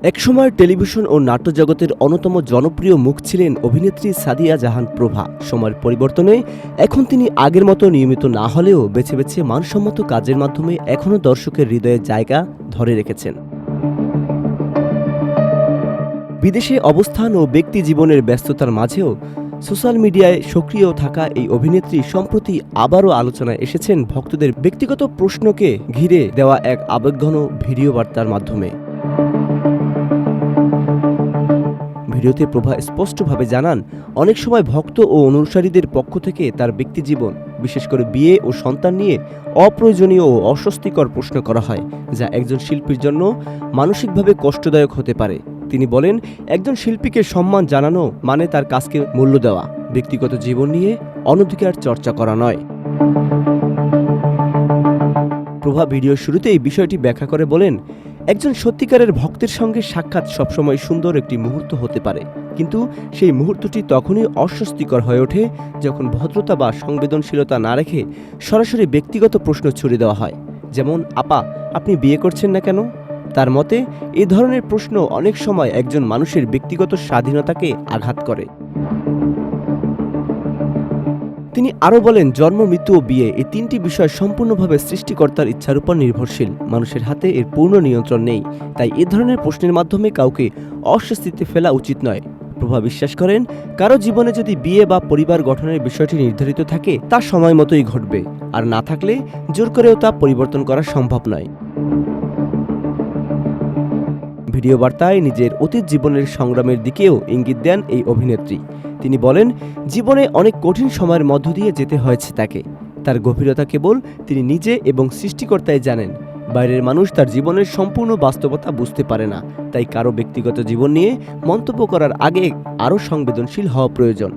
একসময় টেলিভিশন ও নাট্য জগতের অন্যতম জনপ্রিয় মুখ ছিলেন অভিনেত্রী সাদিয়া জাহান প্রভা। সময়ের পরিবর্তনে এখন তিনি আগের মতো নিয়মিত না হলেও বেছে বেছে মানসম্মত কাজের মাধ্যমে এখনও দর্শকের হৃদয়ে জায়গা ধরে রেখেছেন। বিদেশে অবস্থান ও ব্যক্তি জীবনের ব্যস্ততার মাঝেও সোশ্যাল মিডিয়ায় সক্রিয় থাকা এই অভিনেত্রী সম্প্রতি আবারও আলোচনায় এসেছেন ভক্তদের ব্যক্তিগত প্রশ্নকে ঘিরে দেওয়া এক আবেগঘন ভিডিও বার্তার মাধ্যমে। ভিডিওতে প্রভা স্পষ্টভাবে জানান, অনেক সময় ভক্ত ও অনুসারীদের পক্ষ থেকে তার ব্যক্তিজীবন, বিশেষ করে বিয়ে ও সন্তান নিয়ে অপ্রয়োজনীয় ও অস্বস্তিকর প্রশ্ন করা হয়, যা একজন শিল্পীর জন্য মানসিকভাবে কষ্টদায়ক হতে পারে। তিনি বলেন, একজন শিল্পীকে সম্মান জানানো মানে তার কাজকে মূল্য দেওয়া, ব্যক্তিগত জীবন নিয়ে অনধিকার চর্চা করা নয়। প্রভা ভিডিওর শুরুতেই বিষয়টি ব্যাখ্যা করে বলেন, একজন সত্যিকারের ভক্তের সঙ্গে সাক্ষাৎ সবসময় সুন্দর একটি মুহূর্ত হতে পারে, কিন্তু সেই মুহূর্তটি তখনই অস্বস্তিকর হয়ে ওঠে যখন ভদ্রতা বা সংবেদনশীলতা না রেখে সরাসরি ব্যক্তিগত প্রশ্ন ছুড়ে দেওয়া হয়। যেমন, আপা, আপনি বিয়ে করছেন না কেন? তার মতে, এ ধরনের প্রশ্ন অনেক সময় একজন মানুষের ব্যক্তিগত স্বাধীনতাকে আঘাত করে। তিনি আরও বলেন, জন্ম, মৃত্যু ও বিয়ে এই তিনটি বিষয় সম্পূর্ণভাবে সৃষ্টিকর্তার ইচ্ছার উপর নির্ভরশীল। মানুষের হাতে এর পূর্ণ নিয়ন্ত্রণ নেই, তাই এ ধরনের প্রশ্নের মাধ্যমে কাউকে অস্বস্তিতে ফেলা উচিত নয়। প্রভা বিশ্বাস করেন, কারো জীবনে যদি বিয়ে বা পরিবার গঠনের বিষয়টি নির্ধারিত থাকে, তা সময় মতোই ঘটবে, আর না থাকলে জোর করেও তা পরিবর্তন করা সম্ভব নয়। ভিডিও বার্তায় নিজের অতীত জীবনের সংগ্রামের দিকেও ইঙ্গিত দেন এই অভিনেত্রী। তিনি বলেন, জীবনে অনেক কঠিন সময়ের মধ্য দিয়ে যেতে হয়েছে তাকে। তার গভীরতা কেবল তিনি নিজে এবং সৃষ্টিকর্তাই জানেন। বাইরের মানুষ তার জীবনের সম্পূর্ণ বাস্তবতা বুঝতে পারে না, তাই কারো ব্যক্তিগত জীবন নিয়ে মন্তব্য করার আগে আরও সংবেদনশীল হওয়া প্রয়োজন।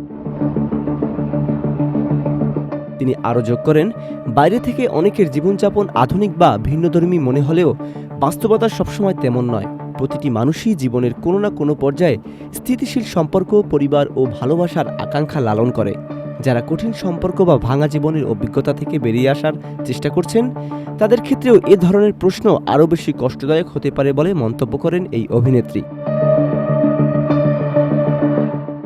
তিনি আরও যোগ করেন, বাইরে থেকে অনেকের জীবনযাপন আধুনিক বা ভিন্নধর্মী মনে হলেও বাস্তবতা সবসময় তেমন নয়। প্রতিটি মানুষই জীবনের কোনো না কোনো পর্যায়ে স্থিতিশীল সম্পর্ক, পরিবার ও ভালোবাসার আকাঙ্ক্ষা লালন করে। যারা কঠিন সম্পর্ক বা ভাঙা জীবনের অভিজ্ঞতা থেকে বেরিয়ে আসার চেষ্টা করছেন, তাদের ক্ষেত্রেও এ ধরনের প্রশ্ন আরও বেশি কষ্টদায়ক হতে পারে বলে মন্তব্য করেন এই অভিনেত্রী।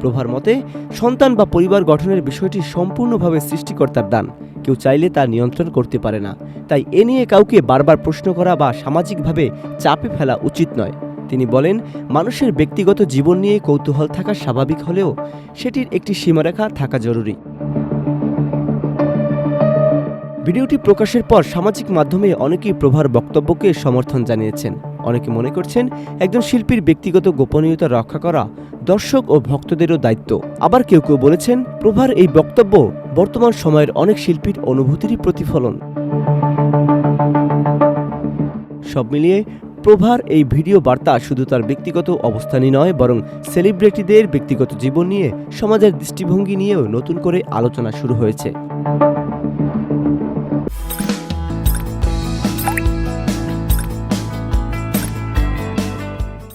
প্রভার মতে, সন্তান বা পরিবার গঠনের বিষয়টি সম্পূর্ণভাবে সৃষ্টিকর্তার দান। কেউ চাইলে তা নিয়ন্ত্রণ করতে পারে না, তাই এ নিয়ে কাউকে বারবার প্রশ্ন করা বা সামাজিকভাবে চাপে ফেলা উচিত নয়। তিনি বলেন, মানুষের ব্যক্তিগত জীবন নিয়ে কৌতূহল থাকা স্বাভাবিক হলেও সেটির একটি সীমারেখা থাকা জরুরি। ভিডিওটি প্রকাশের পর সামাজিক মাধ্যমে অনেকেই প্রভার বক্তব্যকে সমর্থন জানিয়েছেন। অনেকে মনে করছেন, একজন শিল্পীর ব্যক্তিগত গোপনীয়তা রক্ষা করা দর্শক ও ভক্তদেরও দায়িত্ব। আবার কেউ কেউ বলেছেন, প্রভার এই বক্তব্য বর্তমান সময়ের অনেক শিল্পীর অনুভূতিরই প্রতিফলন। সব মিলিয়ে প্রভার এই ভিডিও বার্তা শুধু তার ব্যক্তিগত অবস্থানই নয়, বরং সেলিব্রিটিদের ব্যক্তিগত জীবন নিয়ে সমাজের দৃষ্টিভঙ্গি নিয়েও নতুন করে আলোচনা শুরু হয়েছে।